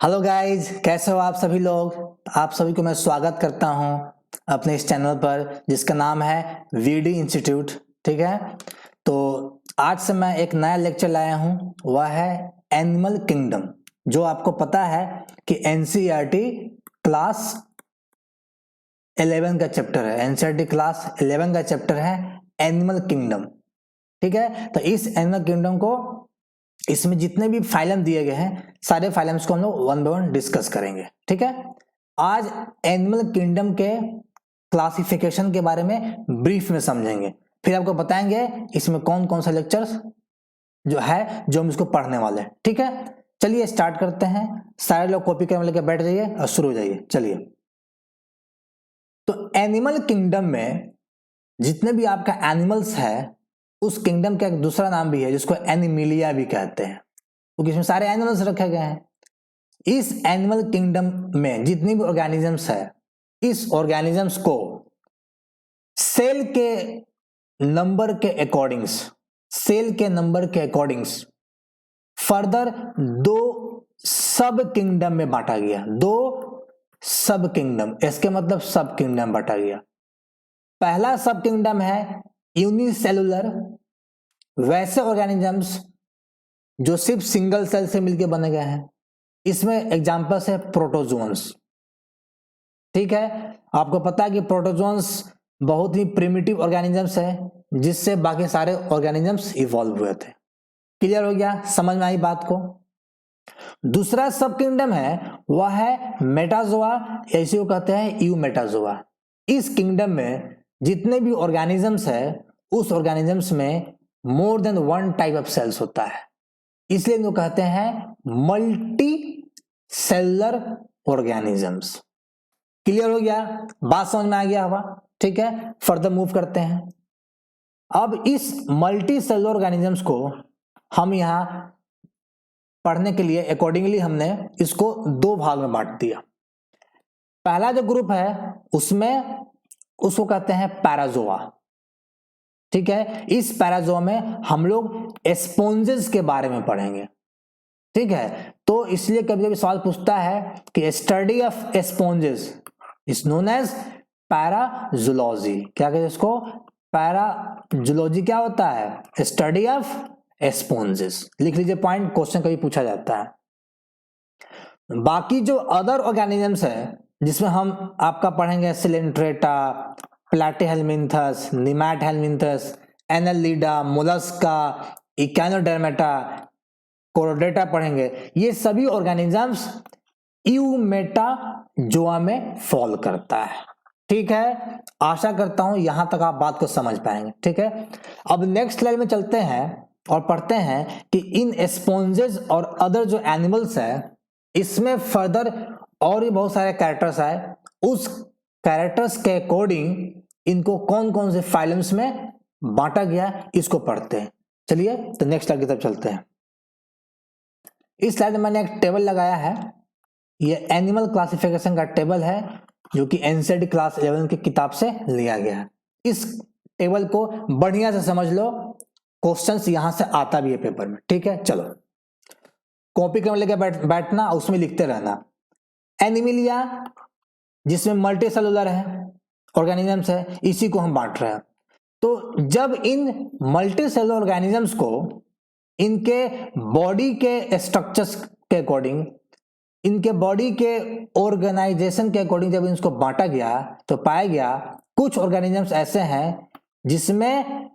Hello guys, कैसे हो आप सभी लोग। आप सभी को मैं स्वागत करता हूं अपने इस चैनल पर जिसका नाम है वीडी इंस्टीट्यूट। ठीक है, तो आज से मैं एक नया लेक्चर लाया हूं, वह है एनिमल किंगडम। जो आपको पता है कि एनसीईआरटी क्लास 11 का चैप्टर है। एनसीईआरटी क्लास 11 का चैप्टर है एनिमल किंगडम। ठीक है, तो इस एनिमल किंगडम को, इसमें जितने भी फाइलम दिए गए हैं सारे फाइलम्स को हम लोग वन बाय वन डिस्कस करेंगे। ठीक है, आज एनिमल किंगडम के क्लासिफिकेशन के बारे में ब्रीफ में समझेंगे, फिर आपको बताएंगे इसमें कौन कौन सा लेक्चर्स जो है जो हम इसको पढ़ने वाले हैं। ठीक है, चलिए स्टार्ट करते हैं। सारे लोग कॉपी करने लेकर बैठ जाइए और शुरू हो जाइए। चलिए, तो एनिमल किंगडम में जितने भी आपका एनिमल्स है, उस किंगडम का एक दूसरा नाम भी है जिसको एनिमिलिया भी कहते हैं, क्योंकि इसमें सारे एनिमल्स रखे गए हैं। इस एनिमल किंगडम में जितनी भी ऑर्गेनिजम्स है, इस ऑर्गेनिजम्स को सेल के नंबर के अकॉर्डिंग्स फर्दर दो सब किंगडम में बांटा गया। दो सब किंगडम, इसके मतलब सब किंगडम बांटा गया। पहला सब किंगडम है यूनिसेलुलर, वैसे ऑर्गेनिजम्स जो सिर्फ सिंगल सेल से मिलकर बने गए हैं। इसमें एग्जांपल्स है प्रोटोजोन्स। ठीक है, आपको पता है कि प्रोटोजोन्स बहुत ही प्रिमिटिव ऑर्गेनिजम्स है, जिससे बाकी सारे ऑर्गेनिजम्स इवॉल्व हुए थे। क्लियर हो गया, समझ में आई बात को। दूसरा सब किंगडम है वह है मेटाजोआ, ऐसे को कहते हैं यूमेटाजोआ। इस किंगडम में जितने भी ऑर्गेनिजम्स है, उस ऑर्गेनिजम्स में more than one type of cells होता है, इसलिए इनको कहते हैं मल्टी सेलुलर ऑर्गेनिजम्स। क्लियर हो गया, बात समझ में आ गया होगा। ठीक है, फर्दर मूव करते हैं। अब इस मल्टी सेलुलर ऑर्गेनिजम्स को हम यहां पढ़ने के लिए अकॉर्डिंगली हमने इसको दो भाग में बांट दिया। पहला जो ग्रुप है उसमें उसको कहते हैं पैराजोआ। ठीक है, इस पैराजोआ में हम लोग स्पॉन्जेस के बारे में पढ़ेंगे। ठीक है, तो इसलिए कभी कभी सवाल पूछता है कि study of sponges is known as parazoology. क्या कहते हैं इसको? पैराजूलॉजी क्या होता है? Study of sponges. लिख लीजिए पॉइंट, क्वेश्चन कभी पूछा जाता है। बाकी जो अदर ऑर्गेनिजम्स है जिसमें हम आपका पढ़ेंगे सिलेंट्रेटा, प्लैटीहेलमिन्थस, निमैटहेलमिन्थस, एनालिडा, मोलस्का, इकैनोडर्मेटा, कोरोडेटा पढ़ेंगे। ये सभी ऑर्गेनिजम्स यूमेटाजोआ में फॉल करता है। ठीक है, आशा करता हूं यहां तक आप बात को समझ पाएंगे। ठीक है, अब नेक्स्ट स्लाइड में चलते हैं और पढ़ते हैं कि इन स्पॉन्जेस और अदर जो एनिमल्स है, इसमें फर्दर और भी बहुत सारे कैरेक्टर्स आए। उस कैरेक्टर्स के अकॉर्डिंग इनको कौन कौन से फाइलम्स में बांटा गया, इसको पढ़ते हैं। चलिए, तो नेक्स्ट स्लाइड की तरफ चलते हैं। इस स्लाइड में मैंने एक टेबल लगाया है। ये एनिमल क्लासिफिकेशन का टेबल है जो कि एनसीईआरटी क्लास 11 की किताब से लिया गया है। इस टेबल को बढ़िया से समझ लो, क्वेश्चंस यहां से आता भी है पेपर में। ठीक है, चलो कॉपी करने लेके बैठना, उसमें लिखते रहना। एनिमिलिया जिसमें मल्टी सेलुलर है ऑर्गेनिजम्स है, इसी को हम बांट रहे हैं। तो जब इन मल्टी सेलुलर ऑर्गेनिजम्स को इनके बॉडी के स्ट्रक्चर्स के अकॉर्डिंग, इनके बॉडी के ऑर्गेनाइजेशन के अकॉर्डिंग जब इनको बांटा गया, तो पाया गया कुछ ऑर्गेनिजम्स ऐसे हैं जिसमें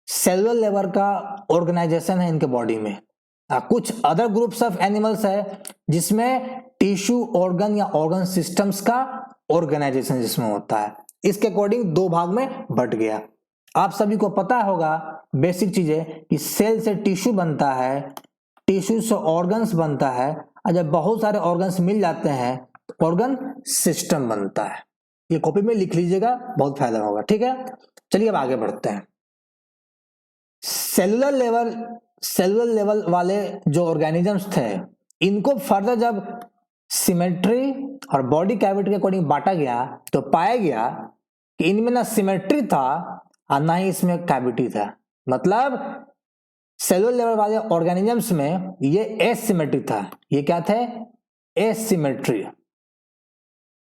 सेलुलर लेवल का ऑर्गेनाइजेशन है इनके बॉडी में। कुछ अदर ग्रुप्स ऑफ एनिमल्स है जिसमें टिश्यू, ऑर्गन या ऑर्गन सिस्टम्स का ऑर्गेनाइजेशन जिसमें होता है। इसके अकॉर्डिंग दो भाग में बट गया। आप सभी को पता होगा बेसिक चीजें कि सेल से टिश्यू बनता है, टिश्यू से ऑर्गन्स बनता है, और जब बहुत सारे ऑर्गन्स मिल जाते हैं तो ऑर्गन सिस्टम बनता है। ये कॉपी में लिख लीजिएगा, बहुत फायदा होगा। ठीक है, चलिए अब आगे बढ़ते हैं। सेलुलर लेवल वाले जो ऑर्गेनिजम्स थे, इनको फर्दर जब सिमेट्री और बॉडी कैविटी के अकॉर्डिंग बांटा गया, तो पाया गया कि इनमें ना सिमेट्री था और ना ही इसमें कैविटी था। मतलब सेलुलर लेवल वाले ऑर्गेनिजम्स में ये एसिमेट्रिक था। ये क्या थे? एसिमेट्री,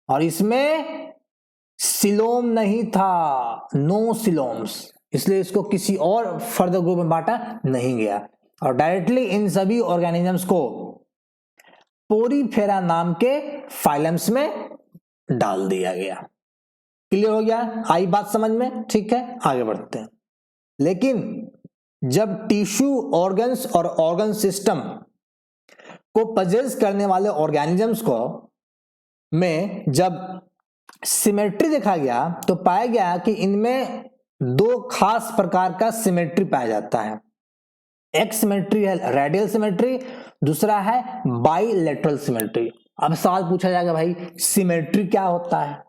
और इसमें सिलोम नहीं था, नो सिलोम्स, इसलिए इसको किसी और फर्दर ग्रुप में बांटा नहीं गया और डायरेक्टली इन सभी ऑर्गेनिजम्स को पोरीफेरा नाम के फाइलम्स में डाल दिया गया। क्लियर हो गया? आई बात समझ में? ठीक है, आगे बढ़ते हैं। लेकिन जब टिश्यू, ऑर्गन्स और ऑर्गन सिस्टम को पजेस करने वाले ऑर्गेनिजम्स को में जब सिमेट्री देखा गया तो पाया गया कि इनमें दो खास प्रकार का सिमेट्री पाया जाता है। एक सिमेट्री है रेडियल सिमेट्री, दूसरा है बाइलेटरल सिमेट्री। अब सवाल पूछा जाएगा भाई सिमेट्री क्या होता है?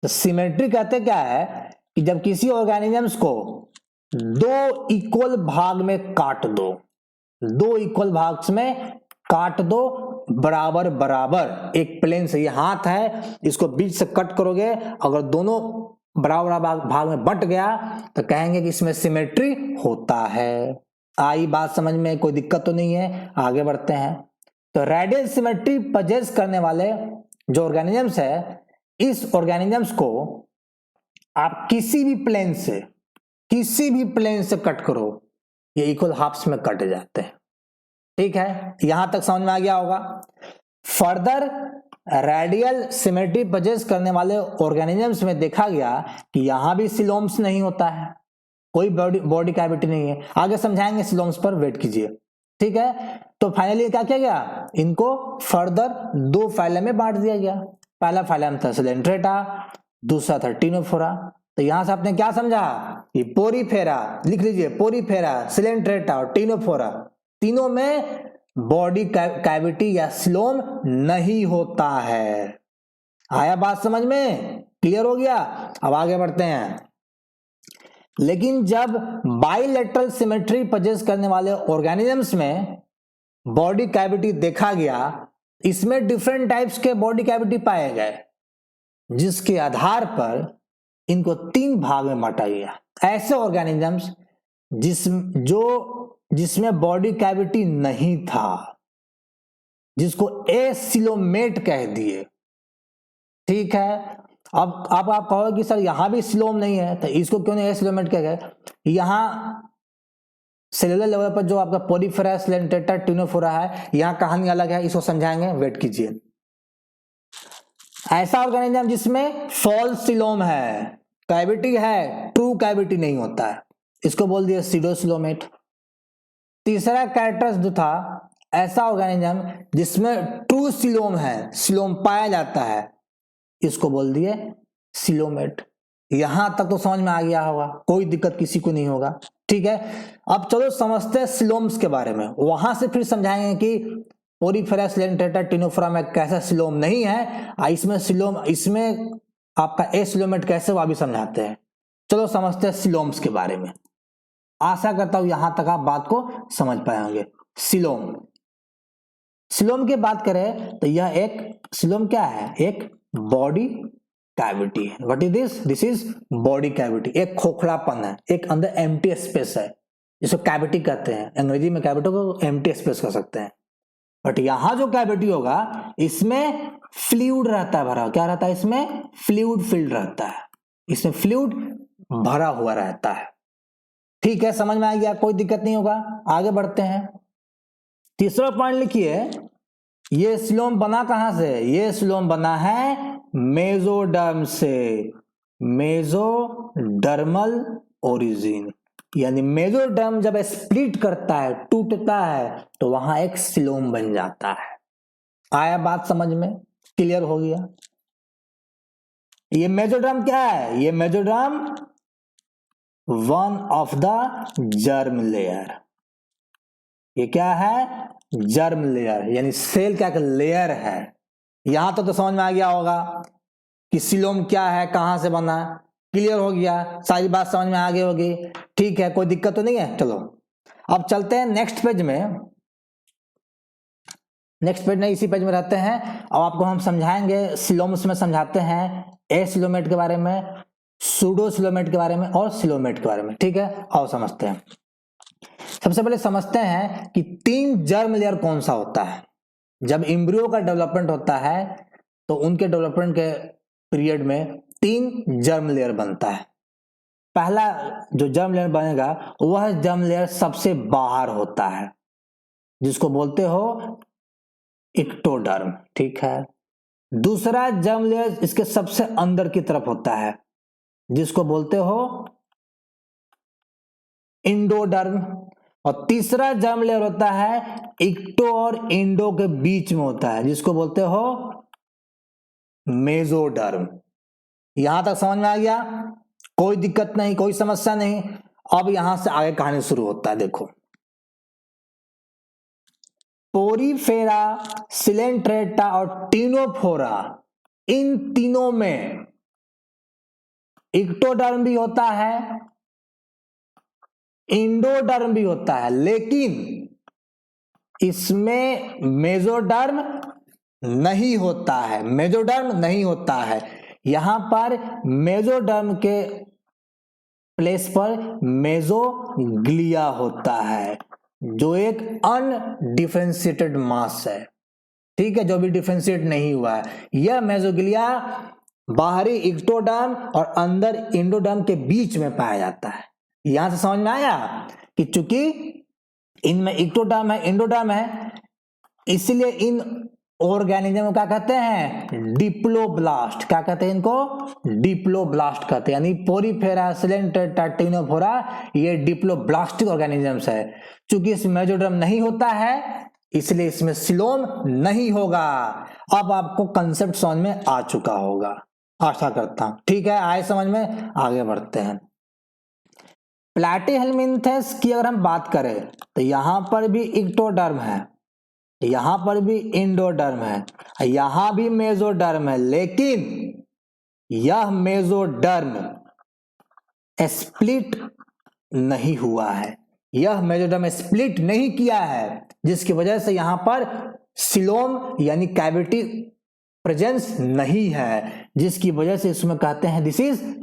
तो सिमेट्री कहते क्या है कि जब किसी ऑर्गेनिजम्स को दो इक्वल भाग में काट दो, दो इक्वल भाग्स में काट दो बराबर बराबर, एक प्लेन से, ये हाथ है, इसको बीच से कट करोगे, अगर दोनों बराबर भाग में बंट गया तो कहेंगे कि इसमें सिमेट्री होता है। आई बात समझ में? कोई दिक्कत तो नहीं है? आगे बढ़ते हैं। तो रेडियल सिमेट्री पजेस करने वाले जो ऑर्गेनिजम्स है, इस ऑर्गेनिजम्स को आप किसी भी प्लेन से कट करो, ये इक्वल हाफ्स में कट जाते हैं। ठीक है, यहां तक समझ में आ गया होगा। फर्दर रेडियल सिमेट्री पजेस करने वाले ऑर्गेनिजम्स में देखा गया कि यहां भी सिलोम्स नहीं होता है, कोई बॉडी कैविटी नहीं है। आगे समझाएंगे सिलोम्स पर, वेट कीजिए। ठीक है, तो फाइनली क्या किया गया, इनको फर्दर दो फाइलम में बांट दिया गया। पहला फाइलम था सिलेंट्रेटा, दूसरा था टिनोफोरा। तो यहां से आपने क्या समझा, ये पोरीफेरा, लिख लीजिए, पोरीफेरा, सिलेंट्रेटा और टिनोफोरा, तीनों में बॉडी कैविटी या सिलोम नहीं होता है। आया बात समझ में? क्लियर हो गया? अब आगे बढ़ते हैं। लेकिन जब बाइलेटरल सिमेट्री पजेस करने वाले ऑर्गेनिजम्स में बॉडी कैविटी देखा गया, इसमें डिफरेंट टाइप्स के बॉडी कैविटी पाए गए, जिसके आधार पर इनको तीन भाग में बांटा गया। ऐसे ऑर्गेनिजम्स जिसमें बॉडी कैविटी नहीं था, जिसको एसिलोमेट कह दिए। ठीक है, अब आप कहोगे कि सर यहां भी सिलोम नहीं है, तो इसको क्यों नहीं एसिलोमेट कह गए? यहां सेलुलर लेवल पर जो आपका पोरीफेरा, सिलेंट्रेटा, टिनोफोरा है, यहां कहानी अलग है, इसको समझाएंगे, वेट कीजिए। ऐसा ऑर्गेनिज्म जिसमें फॉल्स सिलोम है, कैविटी है, ट्रू कैविटी नहीं होता है, इसको बोल दिया सीडोसिलोमेट। तीसरा कैरेक्टर्स जो था, ऐसा ऑर्गेनिज्म जिसमें ट्रू सिलोम है, सिलोम पाया जाता है, इसको बोल दिए सिलोमेट। यहां तक तो समझ में आ गया होगा, कोई दिक्कत किसी को नहीं होगा। ठीक है, अब चलो समझते हैं सिलोम्स के बारे में, वहां से फिर समझाएंगे कि पोरीफेरा, सिलेंट्रेटा, टिनोफोरा में कैसा सिलोम नहीं है, इसमें आपका एसिलोमेट कैसे, वो भी समझाते हैं। चलो समझते हैं सिलोम्स के बारे में। आशा करता हूं यहां तक आप बात को समझ पाए होंगे। सिलोम की बात करें तो यह एक सिलोम क्या है, एक बॉडी कैविटी है। What is this? This is body cavity. एक खोखलापन है, एक अंदर एम्प्टी स्पेस है, जिसको कैविटी कहते हैं। अंग्रेजी में कैविटी को एम्प्टी स्पेस कह सकते हैं। बट यहां जो कैविटी होगा, इसमें फ्लूइड रहता है भरा। क्या रहता है इसमें? फ्लूइड फिल्ड रहता है, इसमें फ्लूइड भरा हुआ रहता है। ठीक है, समझ में आ गया, कोई दिक्कत नहीं होगा। आगे बढ़ते हैं। तीसरा पॉइंट लिखिए, ये सिलोम बना कहां से? ये सिलोम बना है मेसोडर्म से, मेसोडर्मल ओरिजिन। यानी मेसोडर्म जब स्प्लिट करता है, टूटता है, तो वहां एक सिलोम बन जाता है। आया बात समझ में? क्लियर हो गया? ये मेसोडर्म क्या है? ये mesoderm one of the germ layer. ये क्या है? जर्म लेयर, यानी सेल का एक लेयर है। यहां तक तो समझ में आ गया होगा कि सिलोम क्या है, कहां से बना है। क्लियर हो गया? सारी बात समझ में आ गई होगी। ठीक है, कोई दिक्कत तो नहीं है। चलो अब चलते हैं नेक्स्ट पेज में। नेक्स्ट पेज नहीं, इसी पेज में रहते हैं। अब आपको हम समझाएंगे, सिलोम्स में समझाते हैं एसिलोमेट के बारे में, सूडोसिलोमेट के बारे में और सिलोमेट के बारे में। ठीक है, आओ समझते हैं। सबसे पहले समझते हैं कि तीन जर्म लेयर कौन सा होता है। जब एम्ब्रियो का डेवलपमेंट होता है तो उनके डेवलपमेंट के पीरियड में 3 जर्म लेयर बनता है। पहला जो जर्म लेयर बनेगा वह जर्म लेयर सबसे बाहर होता है, जिसको बोलते हो इक्टोडर्म, ठीक है। दूसरा जर्म लेयर इसके सबसे अंदर की तरफ होता है, जिसको बोलते हो इंडोडर्म। और तीसरा जर्म लेयर होता है इक्टो और इंडो के बीच में होता है, जिसको बोलते हो मेसोडर्म। यहां तक समझ में आ गया? कोई दिक्कत नहीं, कोई समस्या नहीं। अब यहां से आगे कहानी शुरू होता है। देखो, पोरीफेरा, सिलेंट्रेटा और टीनोफोरा, इन तीनों में इक्टोडर्म भी होता है, इंडोडर्म भी होता है, लेकिन इसमें मेसोडर्म नहीं होता है। मेसोडर्म नहीं होता है। यहां पर मेसोडर्म के प्लेस पर मेसोग्लिया होता है, जो एक अनडिफरेंशिएटेड मास है, ठीक है, जो भी डिफरेंशिएट नहीं हुआ है। यह मेसोग्लिया बाहरी इक्टोडर्म और अंदर इंडोडर्म के बीच में पाया जाता है। यहां से समझ में आया कि चूंकि इनमें इक्टोडर्म है, इंडोडर्म है, इसलिए इन ऑर्गेनिज्म को क्या कहते हैं? डिप्लोब्लास्ट। क्या कहते हैं इनको? डिप्लोब्लास्ट कहते हैं। यानी पोरीफेरा, सिलेंट्रेटा, टीनोफोरा, ये डिप्लोब्लास्टिक ऑर्गेनिजम्स है। चूंकि इसमें मेसोडर्म नहीं होता है, इसलिए इसमें सिलोम नहीं होगा। अब आपको कंसेप्ट समझ में आ चुका होगा, आशा करता हूं। ठीक है, आए समझ में? आगे बढ़ते हैं। प्लैटीहेल्मिन्थेस की अगर हम बात करें तो यहां पर भी इक्टोडर्म है, यहां पर भी इंडोडर्म है, यहां भी मेसोडर्म है, लेकिन यह मेसोडर्म स्प्लिट नहीं हुआ है। यह मेसोडर्म स्प्लिट नहीं किया है, जिसकी वजह से यहां पर सिलोम यानी कैविटी प्रेजेंस नहीं है, जिसकी वजह से इसमें कहते हैं दिस इज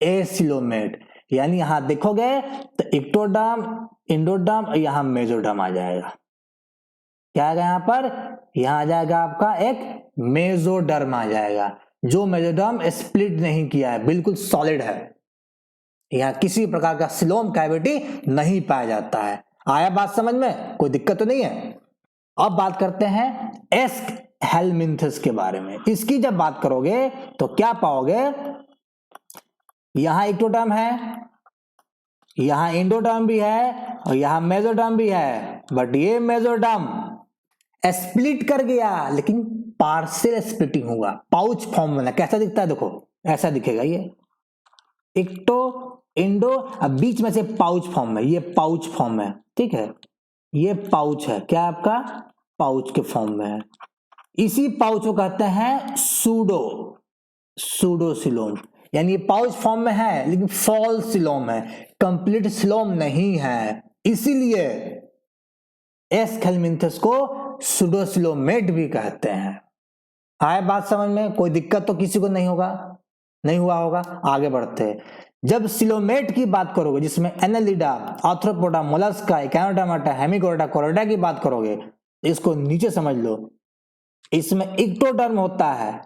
एसिलोमेट। यानी यहां देखोगे तो इक्टोडर्म, इंडोडर्म और यहां मेसोडर्म आ जाएगा। क्या आएगा यहां पर? यहां आ जाएगा आपका एक मेसोडर्म आ जाएगा, जो मेसोडर्म स्प्लिट नहीं किया है, बिल्कुल सॉलिड है। यहां किसी प्रकार का सिलोम कैविटी नहीं पाया जाता है। आया बात समझ में? कोई दिक्कत तो नहीं है। अब बात करते हैं एस्कहेलमिन्थस के बारे में। इसकी जब बात करोगे तो क्या पाओगे? यहां इक्टोडर्म है, यहां इंडोडर्म भी है और यहां मेसोडर्म भी है, बट ये मेसोडर्म स्प्लिट कर गया, लेकिन पार्शियल स्प्लिटिंग हुआ, पाउच फॉर्म बना। कैसा दिखता है? देखो, ऐसा दिखेगा। ये इक्टो, इंडो, अब बीच में से पाउच फॉर्म है, ये पाउच फॉर्म है, ठीक है, ये पाउच है। क्या आपका? पाउच के फॉर्म में है। इसी पाउच को कहते हैं सूडोसिलोम। यानी ये पाउच फॉर्म में है लेकिन फॉल्स सिलोम है, कंप्लीट सिलोम नहीं है, इसीलिए एस्कहेलमिन्थस को सूडोसिलोमेट भी कहते हैं। आए बात समझ में? कोई दिक्कत तो किसी को नहीं होगा, नहीं हुआ होगा। आगे बढ़ते हैं। जब सिलोमेट की बात करोगे, जिसमें एनालिडा, आर्थ्रोपोडा, मोलस्का, इकानोडर्माटा, हेमिकोडा, कोरोडा की बात करोगे, इसको नीचे समझ लो। इसमें इक्टोडर्म होता है,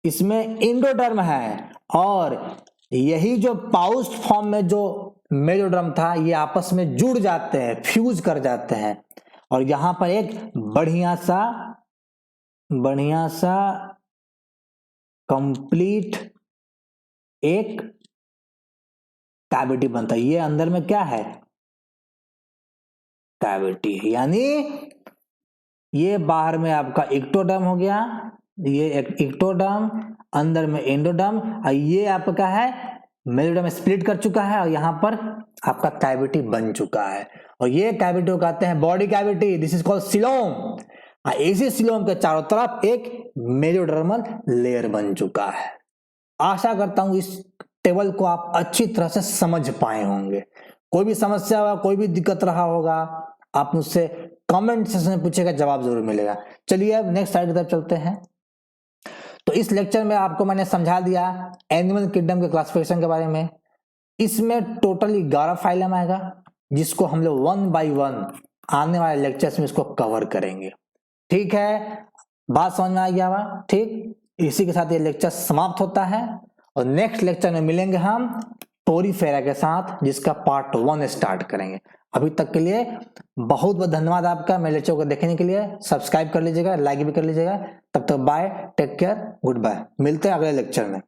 इसमें इंडोडर्म है, और यही जो पाउच फॉर्म में जो मेसोडर्म था, ये आपस में जुड़ जाते हैं, फ्यूज कर जाते हैं, और यहां पर एक बढ़िया सा कंप्लीट एक कैविटी बनता है। ये अंदर में क्या है? कैविटी है। यानी ये बाहर में आपका इक्टोडर्म हो गया, ये एक इक्टोडर्म, अंदर में इंडोडर्म, और ये आपका है मेसोडर्म स्प्लिट कर चुका है, और यहां पर आपका कैविटी बन चुका है, और ये कैविटी को कहते हैं body cavity. This is called coelom. इसी सिलोम के चारों तरफ एक मेसोडर्मल लेयर बन चुका है। आशा करता हूं इस टेबल को आप अच्छी तरह से समझ पाए होंगे। कोई भी समस्या होगा, कोई भी दिक्कत रहा होगा, आप मुझसे कमेंट सेक्शन में पूछेगा, जवाब जरूर मिलेगा। चलिए अब नेक्स्ट स्लाइड की तरफ चलते हैं। तो इस लेक्चर में आपको मैंने समझा दिया एनिमल किंगडम के क्लासिफिकेशन के बारे में। इसमें टोटल 11 फाइलम आएगा, जिसको हम लोग 1 by 1 आने वाले लेक्चर्स में इसको कवर करेंगे। ठीक है, बात समझ में आ गया हुआ। ठीक, इसी के साथ ये लेक्चर समाप्त होता है और नेक्स्ट लेक्चर में मिलेंगे हम पोरीफेरा के साथ, जिसका पार्ट 1 स्टार्ट करेंगे। अभी तक के लिए बहुत बहुत धन्यवाद आपका मेरे लेक्चर को देखने के लिए। सब्सक्राइब कर लीजिएगा, लाइक भी कर लीजिएगा। तब तक bye, take care, goodbye, मिलते हैं अगले लेक्चर में।